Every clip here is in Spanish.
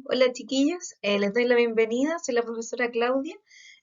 Hola chiquillos, les doy la bienvenida, soy la profesora Claudia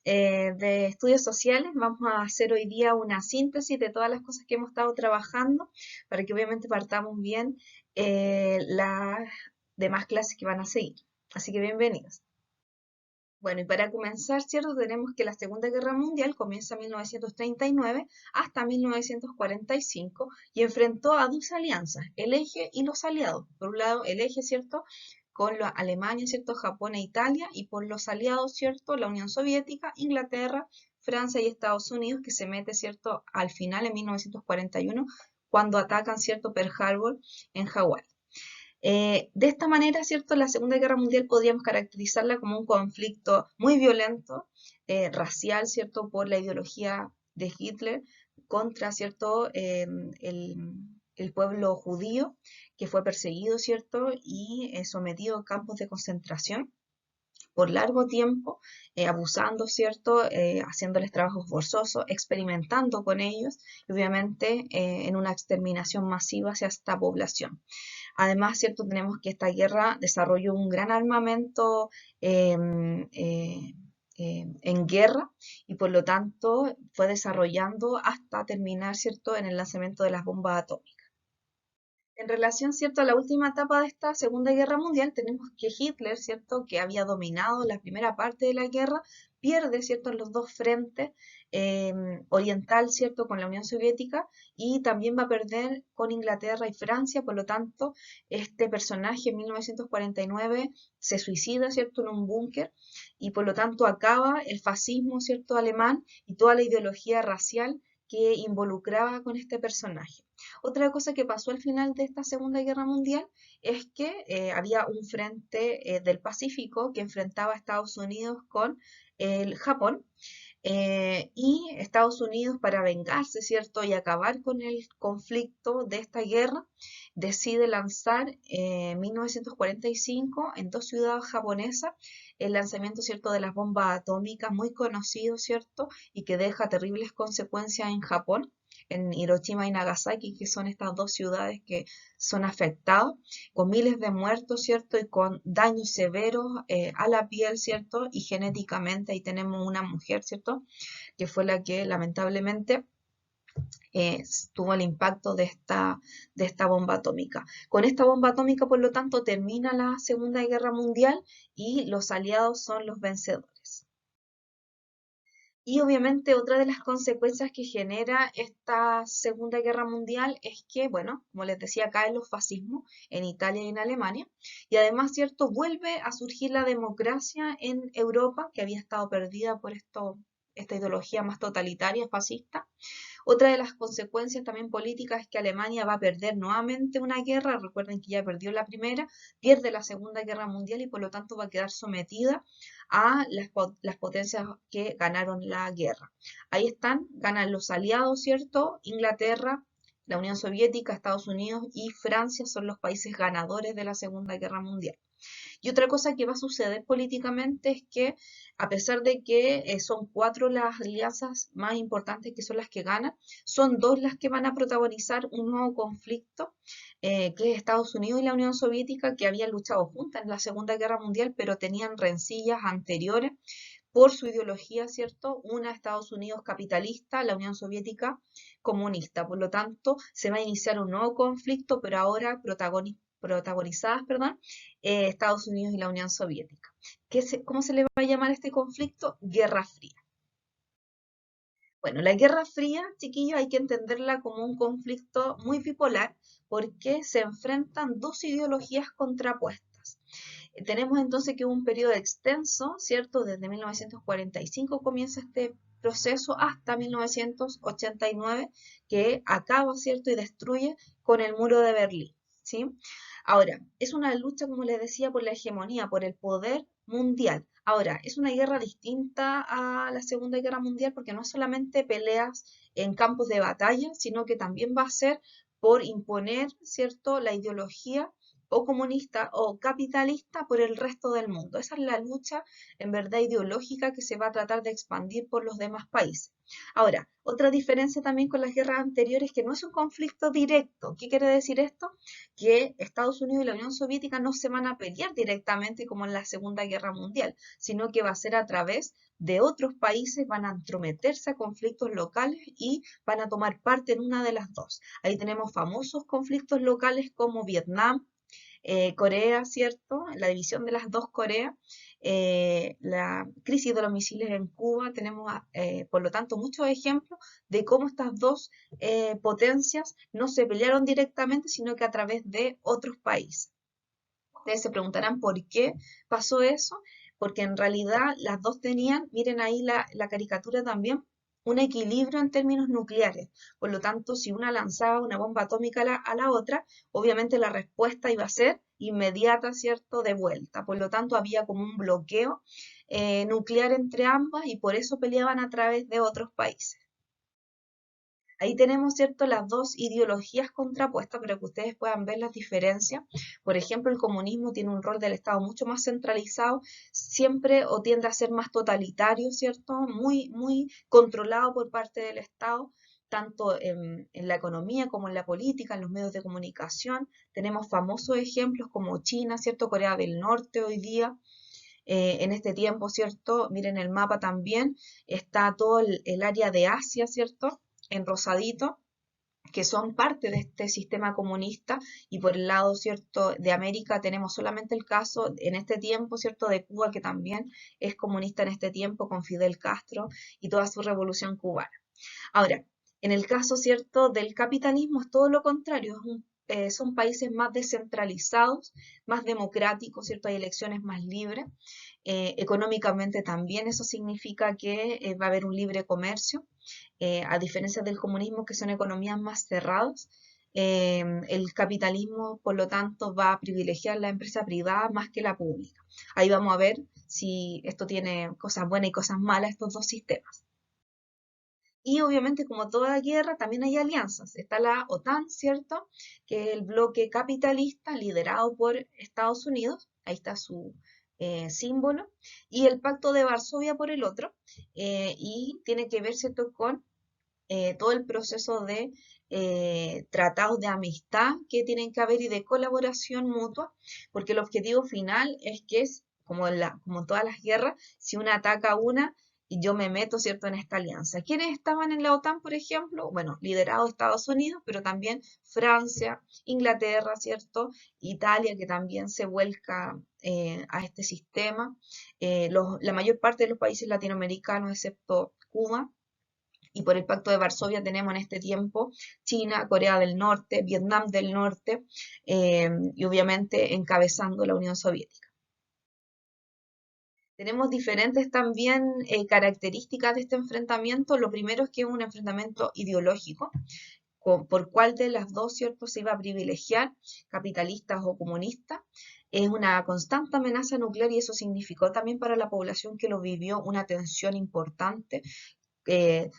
de Estudios Sociales. Vamos a hacer hoy día una síntesis de todas las cosas que hemos estado trabajando para que obviamente partamos bien las demás clases que van a seguir. Así que bienvenidos. Bueno, y para comenzar, ¿cierto? Tenemos que la Segunda Guerra Mundial comienza en 1939 hasta 1945 y enfrentó a dos alianzas, el Eje y los aliados. Por un lado, el Eje, ¿cierto? Con la Alemania, ¿cierto? Japón e Italia, y por los aliados, ¿cierto? La Unión Soviética, Inglaterra, Francia y Estados Unidos, que se mete, ¿cierto? Al final, en 1941, cuando atacan, ¿cierto? Pearl Harbor en Hawái. De esta manera, ¿cierto? La Segunda Guerra Mundial podríamos caracterizarla como un conflicto muy violento, racial, ¿cierto? Por la ideología de Hitler contra, ¿cierto? El pueblo judío que fue perseguido, ¿cierto? Y sometido a campos de concentración por largo tiempo, abusando, ¿cierto? Haciéndoles trabajos forzosos, experimentando con ellos y obviamente en una exterminación masiva hacia esta población. Además, ¿cierto? Tenemos que esta guerra desarrolló un gran armamento en guerra y por lo tanto fue desarrollando hasta terminar, ¿cierto?, en el lanzamiento de las bombas atómicas. En relación, ¿cierto?, a la última etapa de esta Segunda Guerra Mundial, tenemos que Hitler, ¿cierto?, que había dominado la primera parte de la guerra, pierde, ¿cierto?, en los dos frentes, oriental, ¿cierto?, con la Unión Soviética, y también va a perder con Inglaterra y Francia. Por lo tanto, este personaje en 1949 se suicida, ¿cierto?, en un búnker, y por lo tanto acaba el fascismo, ¿cierto?, alemán y toda la ideología racial que involucraba con este personaje. Otra cosa que pasó al final de esta Segunda Guerra Mundial es que había un frente del Pacífico que enfrentaba a Estados Unidos con el Japón, y Estados Unidos, para vengarse, ¿cierto? Y acabar con el conflicto de esta guerra, decide lanzar en 1945 en dos ciudades japonesas el lanzamiento, ¿cierto?, de las bombas atómicas, muy conocido, ¿cierto? Y que deja terribles consecuencias en Japón, en Hiroshima y Nagasaki, que son estas dos ciudades que son afectadas, con miles de muertos, ¿cierto? Y con daños severos a la piel, ¿cierto? Y genéticamente, ahí tenemos una mujer, ¿cierto? Que fue la que lamentablemente tuvo el impacto de esta bomba atómica. Con esta bomba atómica, por lo tanto, termina la Segunda Guerra Mundial y los aliados son los vencedores. Y obviamente otra de las consecuencias que genera esta Segunda Guerra Mundial es que, bueno, como les decía, caen los fascismos en Italia y en Alemania, y además, ¿cierto?, vuelve a surgir la democracia en Europa, que había estado perdida por esta ideología más totalitaria, fascista. Otra de las consecuencias también políticas es que Alemania va a perder nuevamente una guerra. Recuerden que ya perdió la primera, pierde la Segunda Guerra Mundial y por lo tanto va a quedar sometida a las potencias que ganaron la guerra. Ahí están, ganan los aliados, ¿cierto? Inglaterra, la Unión Soviética, Estados Unidos y Francia son los países ganadores de la Segunda Guerra Mundial. Y otra cosa que va a suceder políticamente es que, a pesar de que son cuatro las alianzas más importantes que son las que ganan, son dos las que van a protagonizar un nuevo conflicto, que es Estados Unidos y la Unión Soviética, que habían luchado juntas en la Segunda Guerra Mundial, pero tenían rencillas anteriores por su ideología, ¿cierto? Una, Estados Unidos capitalista, la Unión Soviética comunista. Por lo tanto, se va a iniciar un nuevo conflicto, pero ahora protagonizadas, perdón, Estados Unidos y la Unión Soviética. ¿Cómo se le va a llamar a este conflicto? Guerra Fría. Bueno, la Guerra Fría, chiquillos, hay que entenderla como un conflicto muy bipolar porque se enfrentan dos ideologías contrapuestas. Tenemos entonces que un periodo extenso, ¿cierto? Desde 1945 comienza este proceso hasta 1989, que acaba, ¿cierto? Y destruye con el muro de Berlín, ¿sí? Ahora, es una lucha, como les decía, por la hegemonía, por el poder mundial. Ahora, es una guerra distinta a la Segunda Guerra Mundial porque no es solamente peleas en campos de batalla, sino que también va a ser por imponer, ¿cierto?, la ideología o comunista o capitalista por el resto del mundo. Esa es la lucha en verdad ideológica que se va a tratar de expandir por los demás países. Ahora, otra diferencia también con las guerras anteriores es que no es un conflicto directo. ¿Qué quiere decir esto? Que Estados Unidos y la Unión Soviética no se van a pelear directamente como en la Segunda Guerra Mundial, sino que va a ser a través de otros países, van a entrometerse a conflictos locales y van a tomar parte en una de las dos. Ahí tenemos famosos conflictos locales como Vietnam, Corea, ¿cierto? La división de las dos Coreas, la crisis de los misiles en Cuba, tenemos, por lo tanto, muchos ejemplos de cómo estas dos potencias no se pelearon directamente, sino que a través de otros países. Ustedes se preguntarán por qué pasó eso, porque en realidad las dos tenían, miren ahí la caricatura también, un equilibrio en términos nucleares. Por lo tanto, si una lanzaba una bomba atómica a la otra, obviamente la respuesta iba a ser inmediata, ¿cierto?, de vuelta. Por lo tanto, había como un bloqueo nuclear entre ambas y por eso peleaban a través de otros países. Ahí tenemos, ¿cierto?, las dos ideologías contrapuestas para que ustedes puedan ver las diferencias. Por ejemplo, el comunismo tiene un rol del Estado mucho más centralizado, siempre o tiende a ser más totalitario, ¿cierto? Muy controlado por parte del Estado, tanto en la economía como en la política, en los medios de comunicación. Tenemos famosos ejemplos como China, ¿cierto? Corea del Norte hoy día. En este tiempo, ¿cierto? Miren el mapa también, está todo el área de Asia, ¿cierto? En rosadito, que son parte de este sistema comunista, y por el lado, ¿cierto?, de América tenemos solamente el caso en este tiempo, ¿cierto?, de Cuba, que también es comunista en este tiempo con Fidel Castro y toda su revolución cubana. Ahora, en el caso, ¿cierto?, del capitalismo es todo lo contrario, son países más descentralizados, más democráticos, ¿cierto? Hay elecciones más libres. Económicamente también eso significa que va a haber un libre comercio, a diferencia del comunismo, que son economías más cerradas. El capitalismo, por lo tanto, va a privilegiar la empresa privada más que la pública. Ahí vamos a ver si esto tiene cosas buenas y cosas malas, estos dos sistemas. Y obviamente, como toda guerra, también hay alianzas. Está la OTAN, ¿cierto? Que es el bloque capitalista liderado por Estados Unidos. Ahí está su símbolo. Y el Pacto de Varsovia por el otro. Y tiene que ver, ¿cierto?, con todo el proceso de tratados de amistad que tienen que haber y de colaboración mutua, porque el objetivo final es que es, como en todas las guerras, si una ataca a una, y yo me meto, ¿cierto?, en esta alianza. ¿Quiénes estaban en la OTAN, por ejemplo? Bueno, liderado Estados Unidos, pero también Francia, Inglaterra, ¿cierto? Italia, que también se vuelca a este sistema. La mayor parte de los países latinoamericanos, excepto Cuba, y por el Pacto de Varsovia tenemos en este tiempo China, Corea del Norte, Vietnam del Norte, y obviamente encabezando la Unión Soviética. Tenemos diferentes también características de este enfrentamiento. Lo primero es que es un enfrentamiento ideológico, por cuál de las dos, ¿cierto?, se iba a privilegiar, capitalistas o comunistas. Es una constante amenaza nuclear, y eso significó también para la población que lo vivió una tensión importante. eh,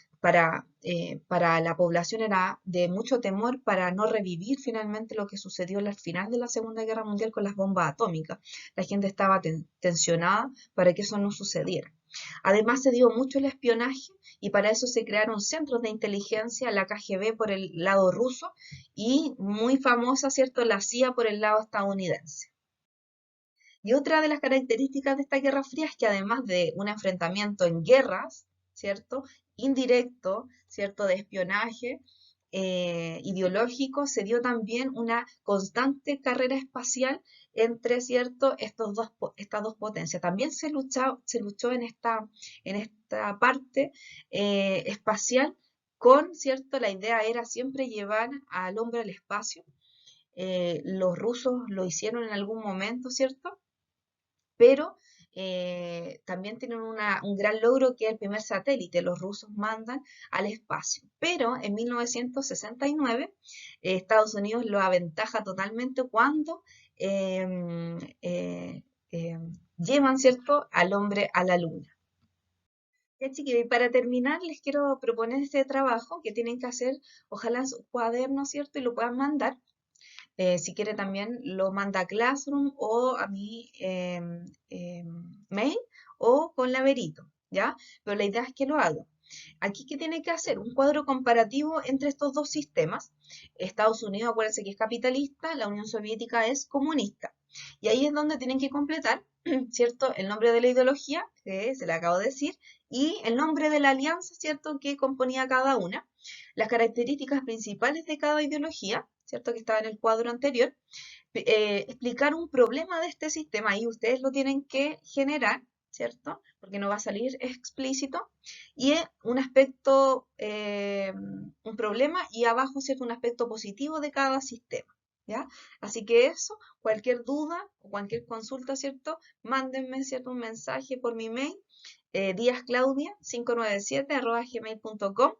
para la población era de mucho temor para no revivir finalmente lo que sucedió al final de la Segunda Guerra Mundial con las bombas atómicas. La gente estaba tensionada para que eso no sucediera. Además, se dio mucho el espionaje, y para eso se crearon centros de inteligencia, la KGB por el lado ruso y muy famosa, ¿cierto?, la CIA por el lado estadounidense. Y otra de las características de esta Guerra Fría es que, además de un enfrentamiento en guerras, ¿cierto?, indirecto, ¿cierto?, de espionaje ideológico, se dio también una constante carrera espacial entre, ¿cierto?, estas dos potencias. También se luchó en esta parte espacial con, ¿cierto?, la idea era siempre llevar al hombre al espacio. Los rusos lo hicieron en algún momento, ¿cierto?, pero también tienen un gran logro, que es el primer satélite. Los rusos mandan al espacio, pero en 1969 Estados Unidos lo aventaja totalmente cuando em, llevan, ¿cierto?, al hombre a la luna. Ya, chiquillos, y para terminar les quiero proponer este trabajo que tienen que hacer, ojalá en sus cuadernos, ¿cierto?, y lo puedan mandar. Si quiere también lo manda a Classroom o a mi mail o con Laverito, ¿ya? Pero la idea es que lo haga. Aquí, ¿qué tiene que hacer? Un cuadro comparativo entre estos dos sistemas. Estados Unidos, acuérdense que es capitalista, la Unión Soviética es comunista. Y ahí es donde tienen que completar, ¿cierto? El nombre de la ideología, que se le acabo de decir, y el nombre de la alianza, ¿cierto? Que componía cada una. Las características principales de cada ideología, ¿cierto? Que estaba en el cuadro anterior. Explicar un problema de este sistema y ustedes lo tienen que generar, ¿cierto? Porque no va a salir explícito. Y un aspecto, un problema y abajo, ¿cierto? Un aspecto positivo de cada sistema, ¿ya? Así que eso, cualquier duda o cualquier consulta, ¿cierto? Mándenme, ¿cierto? Un mensaje por mi mail, diasclaudia597@gmail.com.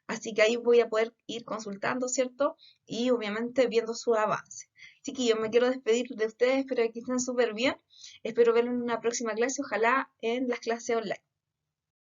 Así que ahí voy a poder ir consultando, ¿cierto? Y obviamente viendo su avance. Chiquillos, me quiero despedir de ustedes, espero que estén súper bien. Espero verlos en una próxima clase, ojalá en las clases online.